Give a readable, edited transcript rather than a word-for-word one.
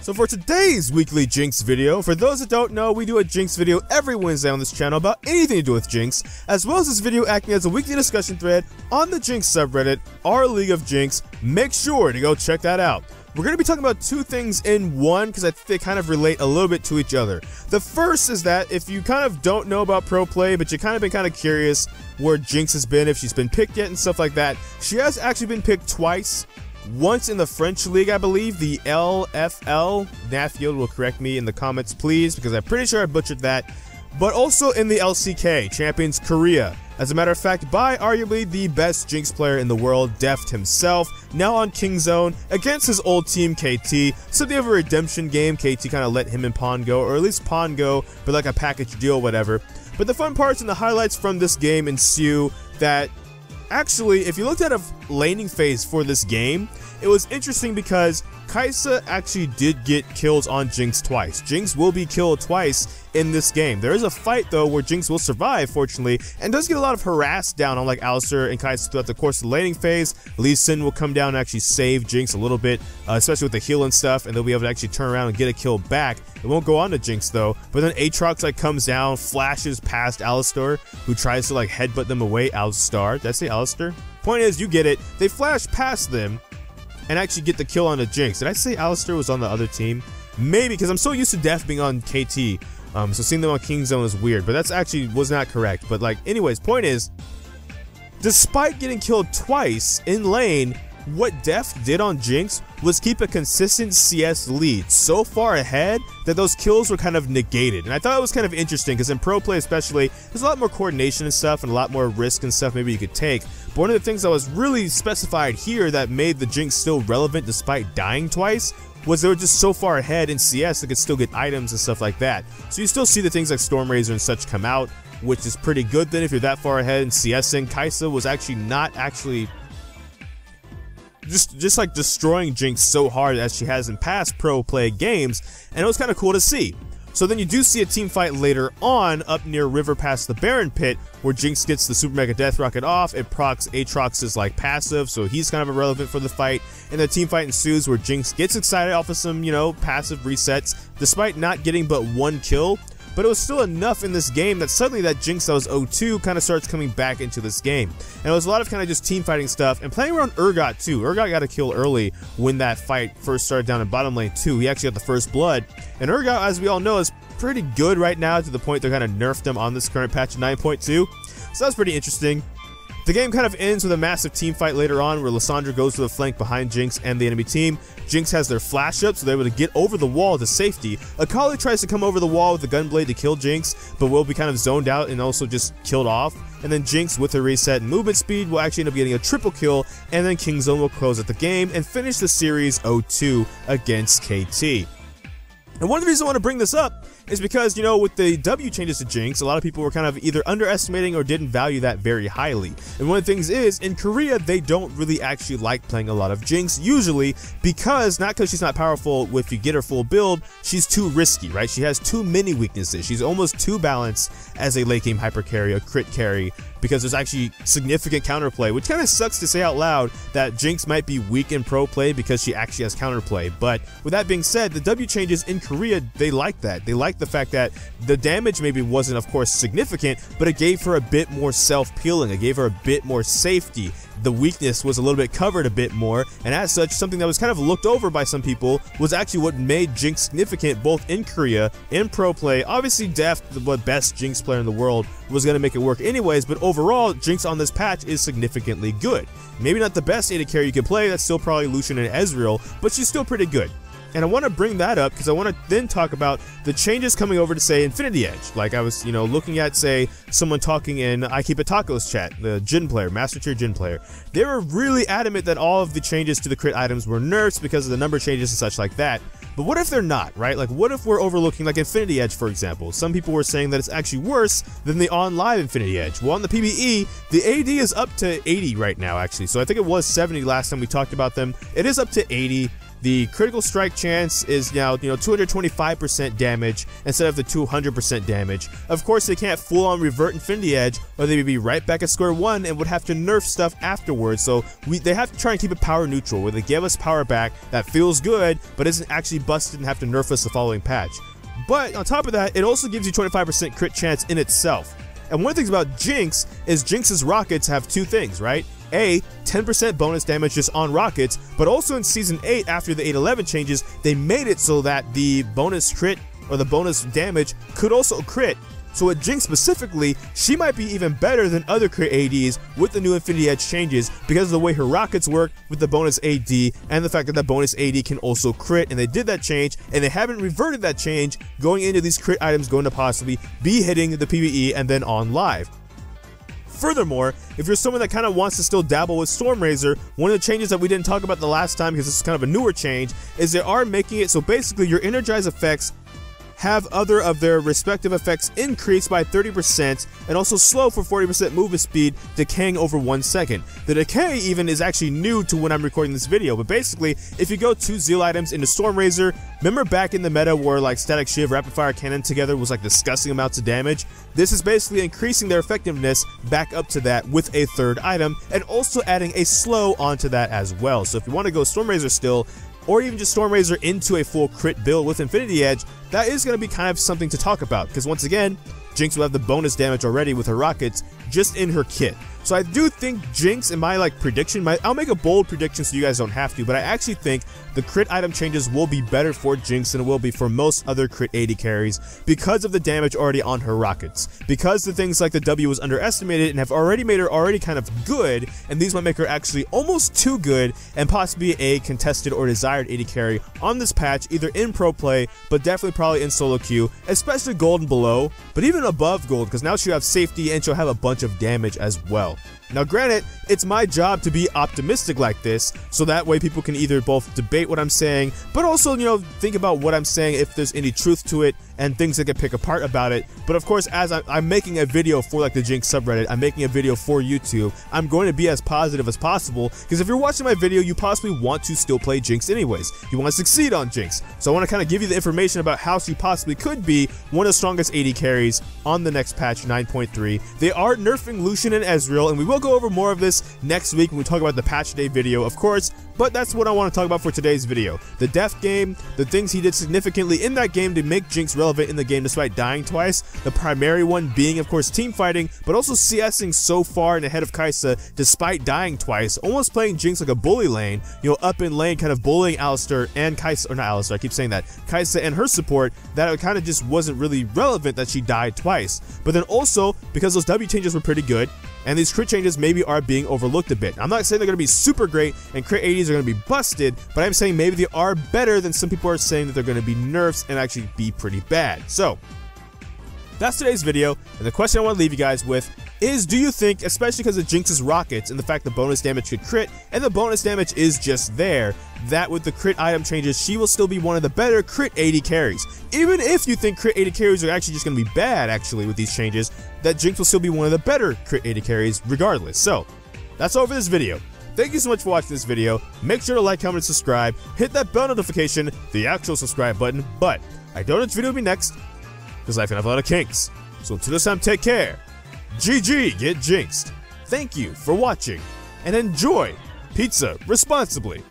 So for today's weekly Jinx video, for those that don't know, we do a Jinx video every Wednesday on this channel about anything to do with Jinx, as well as this video acting as a weekly discussion thread on the Jinx subreddit, our League of Jinx. Make sure to go check that out. We're going to be talking about two things in one because I think they kind of relate a little bit to each other. The first is that if you kind of don't know about pro play, but you kind of been curious where Jinx has been, if she's been picked yet and stuff like that, she has actually been picked twice. Once in the French League, I believe, the LFL. Naffield will correct me in the comments, please, because I'm pretty sure I butchered that. But also in the LCK, Champions Korea. As a matter of fact, by arguably the best Jinx player in the world, Deft himself, now on King Zone against his old team KT. Something of a redemption game. KT kind of let him and Pawn go, or at least Pawn go, but like a package deal or whatever. But the fun parts and the highlights from this game ensue that actually, if you looked at a laning phase for this game, it was interesting because Kai'Sa actually did get kills on Jinx twice. Jinx will be killed twice in this game. There is a fight though where Jinx will survive, fortunately, and does get a lot of harass down on like Alistar and Kai'Sa throughout the course of the laning phase. Lee Sin will come down and actually save Jinx a little bit, especially with the heal and stuff, and they'll be able to actually turn around and get a kill back. It won't go on to Jinx though, but then Aatrox like comes down, flashes past Alistar, who tries to like headbutt them away. Alistar, did I say Alistar? Point is, you get it. They flash past them and actually get the kill on the Jinx. Did I say Alistar was on the other team? Maybe, because I'm so used to Deft being on KT. So seeing them on King Zone is weird, but that's actually was not correct. But like, anyways, point is, despite getting killed twice in lane, what Deft did on Jinx was keep a consistent CS lead so far ahead that those kills were kind of negated. And I thought it was kind of interesting because in pro play especially, there's a lot more coordination and stuff and a lot more risk and stuff maybe you could take. But one of the things that was really specified here that made the Jinx still relevant despite dying twice was they were just so far ahead in CS they could still get items and stuff like that. So you still see the things like Storm Razor and such come out, which is pretty good then if you're that far ahead in CSing. Kai'Sa was actually not just like destroying Jinx so hard as she has in past pro play games, and it was kind of cool to see. So then you do see a team fight later on up near river past the Baron Pit where Jinx gets the Super Mega Death Rocket off. It procs Aatrox's like passive, so he's kind of irrelevant for the fight, and the team fight ensues where Jinx gets excited off of some, you know, passive resets despite not getting but one kill. But it was still enough in this game that suddenly that Jinx that was 0-2 kind of starts coming back into this game. And it was a lot of kind of just team fighting stuff and playing around Urgot too. Urgot got a kill early when that fight first started down in bottom lane too. He actually got the first blood. And Urgot, as we all know, is pretty good right now to the point they kind of nerfed him on this current patch of 9.2. So that's pretty interesting. The game kind of ends with a massive team fight later on where Lissandra goes to the flank behind Jinx and the enemy team. Jinx has their flash up, so they're able to get over the wall to safety. Akali tries to come over the wall with the gunblade to kill Jinx, but will be kind of zoned out and also just killed off. And then Jinx, with her reset and movement speed, will actually end up getting a triple kill, and then King Zone will close out the game and finish the series 0-2 against KT. And one of the reasons I want to bring this up is because, you know, with the W changes to Jinx, a lot of people were kind of either underestimating or didn't value that very highly. And one of the things is, in Korea, they don't really actually like playing a lot of Jinx, usually because, not because she's not powerful if you get her full build, she's too risky, right? She has too many weaknesses. She's almost too balanced as a late game hyper carry, a crit carry, because there's actually significant counterplay, which kind of sucks to say out loud that Jinx might be weak in pro play because she actually has counterplay. But with that being said, the W changes in Korea, they like that. They like the fact that the damage maybe wasn't, of course, significant, but it gave her a bit more self-peeling. It gave her a bit more safety. The weakness was a little bit covered a bit more, and as such, something that was kind of looked over by some people was actually what made Jinx significant both in Korea, in pro play. Obviously, Deft, the best Jinx player in the world, was going to make it work anyways, but overall, Jinx on this patch is significantly good. Maybe not the best AD carry you can play, that's still probably Lucian and Ezreal, but she's still pretty good. And I want to bring that up because I want to then talk about the changes coming over to, say, Infinity Edge. Like I was, you know, looking at, say, someone talking in I Keep It Tacos chat, the Jhin player, Master Tier Jhin player. They were really adamant that all of the changes to the crit items were nerfs because of the number changes and such like that. But what if they're not, right? Like, what if we're overlooking, like, Infinity Edge, for example? Some people were saying that it's actually worse than the on-live Infinity Edge. Well, on the PvE, the AD is up to 80 right now, actually. So I think it was 70 last time we talked about them. It is up to 80. the critical strike chance is now, 225% damage instead of the 200% damage. Of course, they can't full-on revert Infinity Edge, or they would be right back at square one and would have to nerf stuff afterwards. So they have to try and keep it power neutral, where they give us power back that feels good, but isn't actually busted and have to nerf us the following patch. But on top of that, it also gives you 25% crit chance in itself. And one of the things about Jinx is Jinx's rockets have two things, right? A, 10% bonus damage just on rockets, but also in Season 8, after the 811 changes, they made it so that the bonus crit or the bonus damage could also crit. So with Jinx specifically, she might be even better than other crit ADs with the new Infinity Edge changes because of the way her rockets work with the bonus AD and the fact that the bonus AD can also crit, and they did that change and they haven't reverted that change going into these crit items going to possibly be hitting the PvE and then on live. Furthermore, if you're someone that kind of wants to still dabble with Stormrazor, one of the changes that we didn't talk about the last time, because this is kind of a newer change, is they are making it so basically your energize effects have other of their respective effects increased by 30% and also slow for 40% movement speed, decaying over 1 second. The decay even is actually new to when I'm recording this video, but basically, if you go 2 Zeal items into Stormrazor, remember back in the meta where like Static Shiv, Rapid Fire Cannon together was like disgusting amounts of damage? This is basically increasing their effectiveness back up to that with a third item, and also adding a slow onto that as well. So if you want to go Stormrazor still, or even just Stormrazor into a full crit build with Infinity Edge, that is going to be kind of something to talk about, because once again, Jinx will have the bonus damage already with her rockets just in her kit. So I do think Jinx, in my prediction, I'll make a bold prediction so you guys don't have to, but I actually think the crit item changes will be better for Jinx than it will be for most other crit AD carries because of the damage already on her rockets. Because the things like the W was underestimated and have already made her already kind of good, and these might make her actually almost too good and possibly a contested or desired AD carry on this patch, either in pro play, but definitely probably in solo queue, especially gold and below, but even above gold, because now she'll have safety and she'll have a bunch of damage as well. Now granted, it's my job to be optimistic like this, so that way people can either both debate what I'm saying, but also, think about what I'm saying if there's any truth to it, and things that can pick apart about it. But of course, as I'm making a video for the Jinx subreddit, I'm making a video for YouTube, I'm going to be as positive as possible, because if you're watching my video, you possibly want to still play Jinx anyways. You want to succeed on Jinx. So I want to kind of give you the information about how she possibly could be one of the strongest AD carries on the next patch 9.3. They are nerfing Lucian and Ezreal, and we will go over more of this next week when we talk about the patch day video, of course, but that's what I want to talk about for today's video. The Deft game, the things he did significantly in that game to make Jinx relevant in the game despite dying twice, the primary one being, of course, team fighting, but also CSing so far and ahead of Kai'Sa despite dying twice, almost playing Jinx like a bully lane, up in lane kind of bullying Alistar and Kai'Sa, or not Alistar, I keep saying that, Kai'Sa and her support, that it kind of just wasn't really relevant that she died twice. But then also, because those W changes were pretty good, and these crit changes maybe are being overlooked a bit. I'm not saying they're going to be super great and crit 80s are going to be busted, but I'm saying maybe they are better than some people are saying that they're going to be nerfs and actually be pretty bad. So that's today's video, and the question I want to leave you guys with is, do you think, especially because of Jinx's rockets and the fact the bonus damage could crit, and the bonus damage is just there, that with the crit item changes, she will still be one of the better crit 80 carries? Even if you think crit 80 carries are actually just going to be bad, actually, with these changes, that Jinx will still be one of the better crit 80 carries regardless. So, that's all for this video. Thank you so much for watching this video. Make sure to like, comment, and subscribe. Hit that bell notification, the actual subscribe button, but I don't know which video will be next, because life can have a lot of kinks. So until this time, take care. ggGetJinxed. Thank you for watching, and enjoy pizza responsibly.